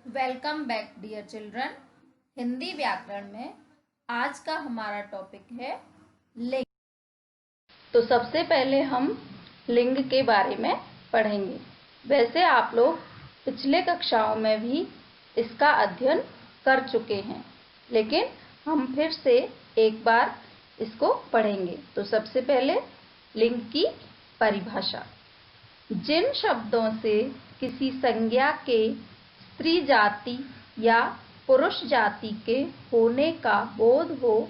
Welcome back dear children. Hindi व्याकरण में आज का हमारा टॉपिक है लिंग। तो सबसे पहले हम लिंग के बारे में पढ़ेंगे। वैसे आप लोग पिछले कक्षाओं में भी इसका अध्ययन कर चुके हैं, लेकिन हम फिर से एक बार इसको पढ़ेंगे। तो सबसे पहले लिंग की परिभाषा। जिन शब्दों से किसी संज्ञा के स्त्री जाति या पुरुष जाति के होने का बोध हो,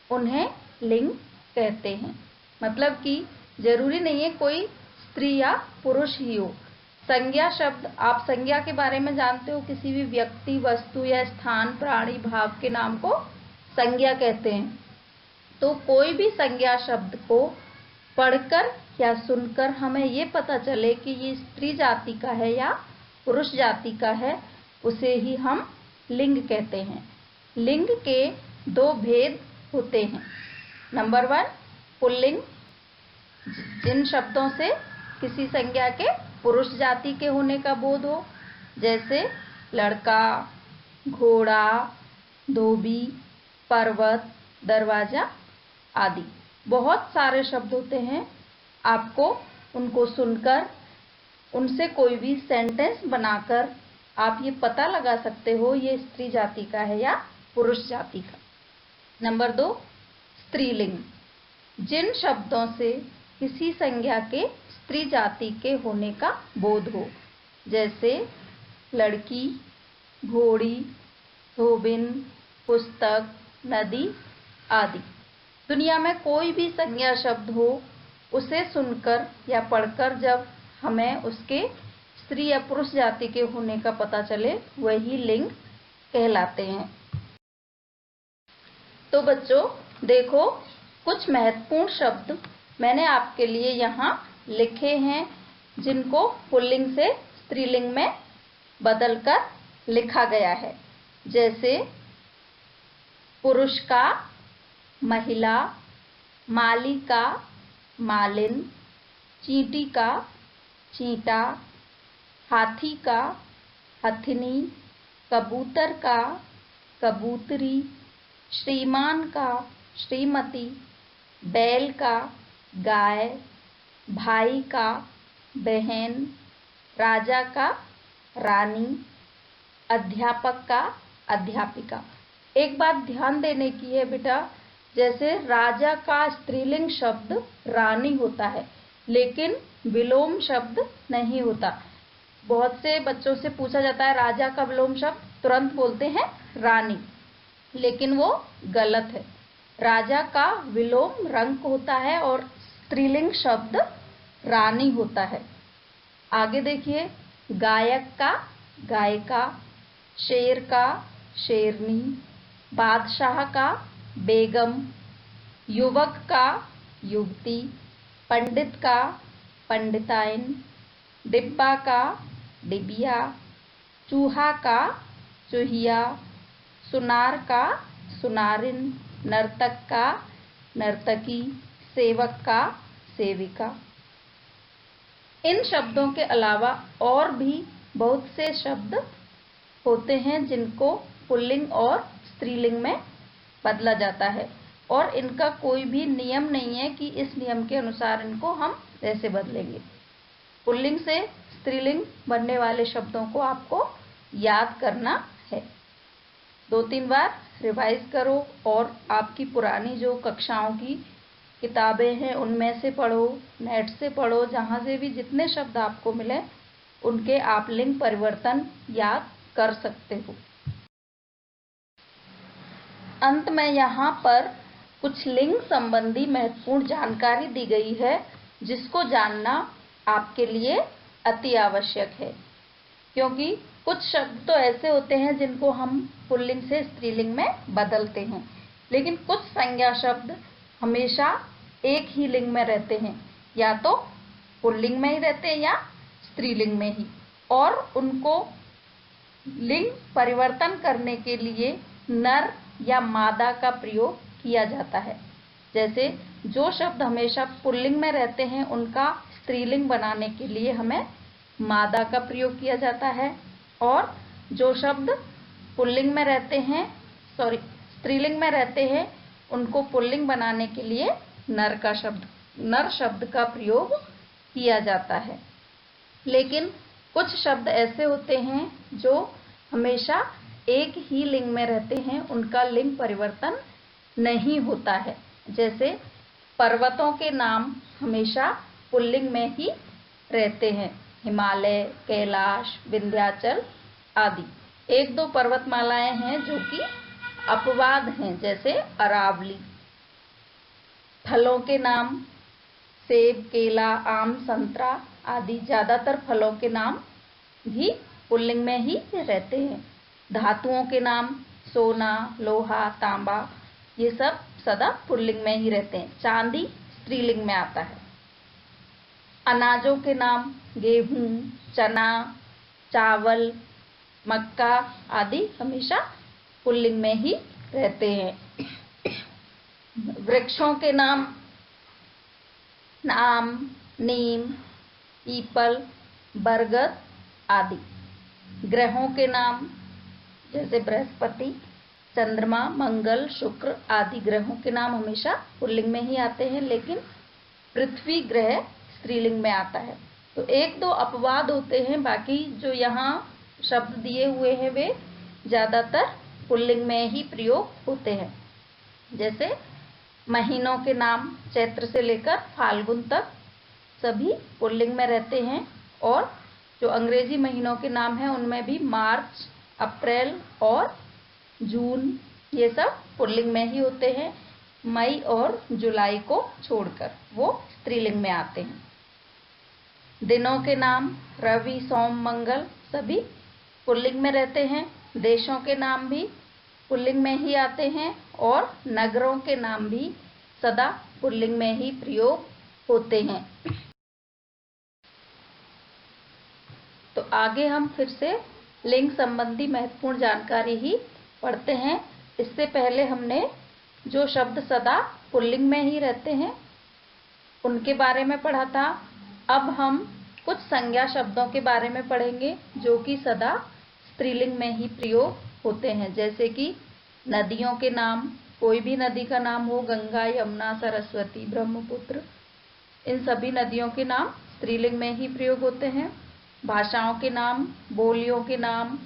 उन्हें लिंग कहते हैं। मतलब कि जरूरी नहीं है कोई स्त्री या पुरुष ही हो। संज्ञा शब्द, आप संज्ञा के बारे में जानते हो, किसी भी व्यक्ति, वस्तु या स्थान, प्राणी, भाव के नाम को संज्ञा कहते हैं। तो कोई भी संज्ञा शब्द को पढ़कर या सुनकर हमें ये पता चले कि ये स्त्री जाति का है या पुरुष जाति का है, उसे ही हम लिंग कहते हैं। लिंग के दो भेद होते हैं। नंबर 1, पुल्लिंग, जिन शब्दों से किसी संज्ञा के पुरुष जाति के होने का बोध हो, जैसे लड़का, घोड़ा, धोबी, पर्वत, दरवाजा आदि। बहुत सारे शब्द होते हैं। आपको उनको सुनकर उनसे कोई भी सेंटेंस बनाकर आप ये पता लगा सकते हो ये स्त्री जाति का है या पुरुष जाति का। नंबर 2, स्त्रीलिंग, जिन शब्दों से किसी संज्ञा के स्त्री जाति के होने का बोध हो, जैसे लड़की, घोड़ी, धोबिन, पुस्तक, नदी आदि। दुनिया में कोई भी संज्ञा शब्द हो, उसे सुनकर या पढ़कर जब हमें उसके स्त्री या पुरुष जाति के होने का पता चले, वही लिंग कहलाते हैं। तो बच्चों देखो, कुछ महत्वपूर्ण शब्द मैंने आपके लिए यहाँ लिखे हैं, जिनको पुल्लिंग से स्त्रीलिंग में बदलकर लिखा गया है। जैसे पुरुष का महिला, माली का मालिन, चींटी का चींटा, हाथी का हथिनी, कबूतर का कबूतरी, श्रीमान का श्रीमती, बैल का गाय, भाई का बहन, राजा का रानी, अध्यापक का अध्यापिका। एक बात ध्यान देने की है बेटा, जैसे राजा का स्त्रीलिंग शब्द रानी होता है, लेकिन विलोम शब्द नहीं होता। बहुत से बच्चों से पूछा जाता है राजा का विलोम शब्द, तुरंत बोलते हैं रानी, लेकिन वो गलत है। राजा का विलोम रंक होता है और स्त्रीलिंग शब्द रानी होता है। आगे देखिए, गायक का गायिका, शेर का शेरनी, बादशाह का बेगम, युवक का युवती, पंडित का पंडिताइन, डिब्बा का डिबिया, चूहा का चूहिया, सुनार का सुनारिन, नर्तक का नर्तकी, सेवक का सेविका। इन शब्दों के अलावा और भी बहुत से शब्द होते हैं जिनको पुल्लिंग और स्त्रीलिंग में बदला जाता है, और इनका कोई भी नियम नहीं है कि इस नियम के अनुसार इनको हम ऐसे बदलेंगे। पुल्लिंग से स्त्रीलिंग बनने वाले शब्दों को आपको याद करना है। 2-3 बार रिवाइज करो और आपकी पुरानी जो कक्षाओं की किताबें हैं उनमें से पढ़ो, नेट से पढ़ो, जहाँ से भी जितने शब्द आपको मिले उनके आप लिंग परिवर्तन याद कर सकते हो। अंत में यहाँ पर कुछ लिंग संबंधी महत्वपूर्ण जानकारी दी गई है, जिसको जानना आपके लिए अति आवश्यक है, क्योंकि कुछ शब्द तो ऐसे होते हैं जिनको हम पुल्लिंग से स्त्रीलिंग में बदलते हैं, लेकिन कुछ संज्ञा शब्द हमेशा एक ही लिंग में रहते हैं, या तो पुल्लिंग में ही रहते हैं या स्त्रीलिंग में ही, और उनको लिंग परिवर्तन करने के लिए नर या मादा का प्रयोग किया जाता है। जैसे जो शब्द हमेशा पुल्लिंग में रहते हैं उनका स्त्रीलिंग बनाने के लिए हमें मादा का प्रयोग किया जाता है, और जो शब्द पुल्लिंग में रहते हैं, स्त्रीलिंग में रहते हैं, उनको पुल्लिंग बनाने के लिए नर शब्द का प्रयोग किया जाता है। लेकिन कुछ शब्द ऐसे होते हैं जो हमेशा एक ही लिंग में रहते हैं, उनका लिंग परिवर्तन नहीं होता है। जैसे पर्वतों के नाम हमेशा पुल्लिंग में ही रहते हैं, हिमालय, कैलाश, विंध्याचल आदि। एक दो पर्वतमालाएं हैं जो कि अपवाद हैं, जैसे अरावली। फलों के नाम सेब, केला, आम, संतरा आदि, ज्यादातर फलों के नाम भी पुल्लिंग में ही रहते हैं। धातुओं के नाम सोना, लोहा, तांबा, ये सब सदा पुल्लिंग में ही रहते हैं। चांदी स्त्रीलिंग में आता है। अनाजों के नाम गेहूं, चना, चावल, मक्का आदि हमेशा पुल्लिंग में ही रहते हैं। वृक्षों के नाम आम, नीम, पीपल, बरगद आदि। ग्रहों के नाम जैसे बृहस्पति, चंद्रमा, मंगल, शुक्र आदि ग्रहों के नाम हमेशा पुल्लिंग में ही आते हैं, लेकिन पृथ्वी ग्रह स्त्रीलिंग में आता है। तो एक दो अपवाद होते हैं, बाकी जो यहाँ शब्द दिए हुए हैं वे ज्यादातर पुल्लिंग में ही प्रयोग होते हैं। जैसे महीनों के नाम चैत्र से लेकर फाल्गुन तक सभी पुल्लिंग में रहते हैं, और जो अंग्रेजी महीनों के नाम हैं उनमें भी मार्च, अप्रैल और जून ये सब पुल्लिंग में ही होते हैं। मई और जुलाई को छोड़कर वो स्त्रीलिंग में आते हैं। दिनों के नाम रवि, सोम, मंगल सभी पुल्लिंग में रहते हैं। देशों के नाम भी पुल्लिंग में ही आते हैं, और नगरों के नाम भी सदा पुल्लिंग में ही प्रयोग होते हैं। तो आगे हम फिर से लिंग संबंधी महत्वपूर्ण जानकारी ही पढ़ते हैं। इससे पहले हमने जो शब्द सदा पुल्लिंग में ही रहते हैं उनके बारे में पढ़ा था। अब हम कुछ संज्ञा शब्दों के बारे में पढ़ेंगे जो कि सदा स्त्रीलिंग में ही प्रयोग होते हैं। जैसे कि नदियों के नाम, कोई भी नदी का नाम हो, गंगा, यमुना, सरस्वती, ब्रह्मपुत्र, इन सभी नदियों के नाम स्त्रीलिंग में ही प्रयोग होते हैं। भाषाओं के नाम, बोलियों के नाम,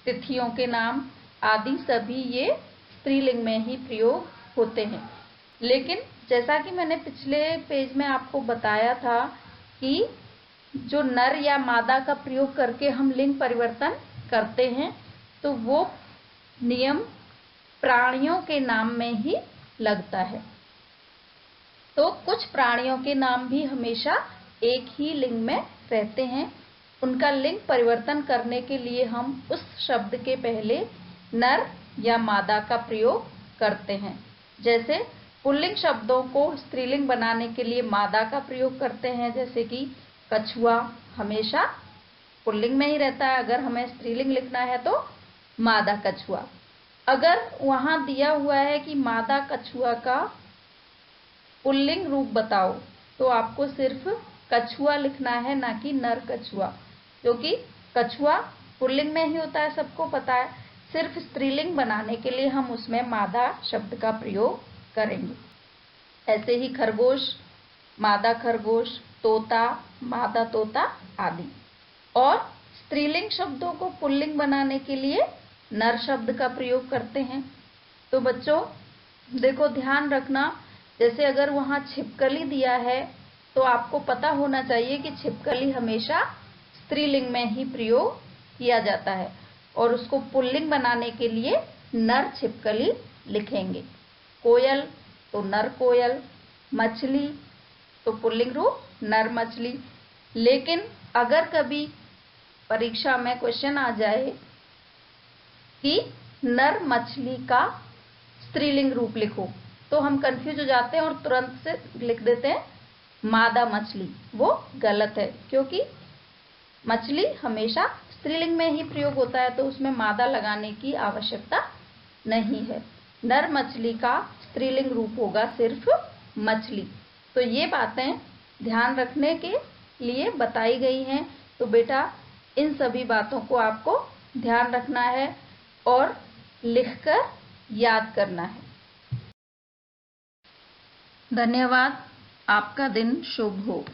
तिथियों के नाम आदि सभी ये स्त्रीलिंग में ही प्रयोग होते हैं। लेकिन जैसा कि मैंने पिछले पेज में आपको बताया था कि जो नर या मादा का प्रयोग करके हम लिंग परिवर्तन करते हैं, तो वो नियम प्राणियों के नाम में ही लगता है। तो कुछ प्राणियों के नाम भी हमेशा एक ही लिंग में रहते हैं। उनका लिंग परिवर्तन करने के लिए हम उस शब्द के पहले नर या मादा का प्रयोग करते हैं। जैसे पुल्लिंग शब्दों को स्त्रीलिंग बनाने के लिए मादा का प्रयोग करते हैं, जैसे कि कछुआ हमेशा पुल्लिंग में ही रहता है। अगर हमें स्त्रीलिंग लिखना है तो मादा कछुआ। अगर वहां दिया हुआ है कि मादा कछुआ का पुल्लिंग रूप बताओ, तो आपको सिर्फ कछुआ लिखना है, ना कि नर कछुआ, क्योंकि कछुआ पुल्लिंग में ही होता है, सबको पता है। सिर्फ स्त्रीलिंग बनाने के लिए हम उसमें मादा शब्द का प्रयोग करेंगे। ऐसे ही खरगोश, मादा खरगोश, तोता, मादा तोता आदि। और स्त्रीलिंग शब्दों को पुल्लिंग बनाने के लिए नर शब्द का प्रयोग करते हैं। तो बच्चों देखो, ध्यान रखना, जैसे अगर वहां छिपकली दिया है तो आपको पता होना चाहिए कि छिपकली हमेशा स्त्रीलिंग में ही प्रयोग किया जाता है, और उसको पुल्लिंग बनाने के लिए नर छिपकली लिखेंगे। कोयल तो नर कोयल, मछली तो पुल्लिंग रूप नर मछली। लेकिन अगर कभी परीक्षा में क्वेश्चन आ जाए कि नर मछली का स्त्रीलिंग रूप लिखो, तो हम कंफ्यूज हो जाते हैं और तुरंत से लिख देते हैं मादा मछली। वो गलत है, क्योंकि मछली हमेशा स्त्रीलिंग में ही प्रयोग होता है, तो उसमें मादा लगाने की आवश्यकता नहीं है। नर मछली का स्त्रीलिंग रूप होगा सिर्फ मछली। तो ये बातें ध्यान रखने के लिए बताई गई हैं। तो बेटा इन सभी बातों को आपको ध्यान रखना है और लिखकर याद करना है। धन्यवाद। आपका दिन शुभ हो।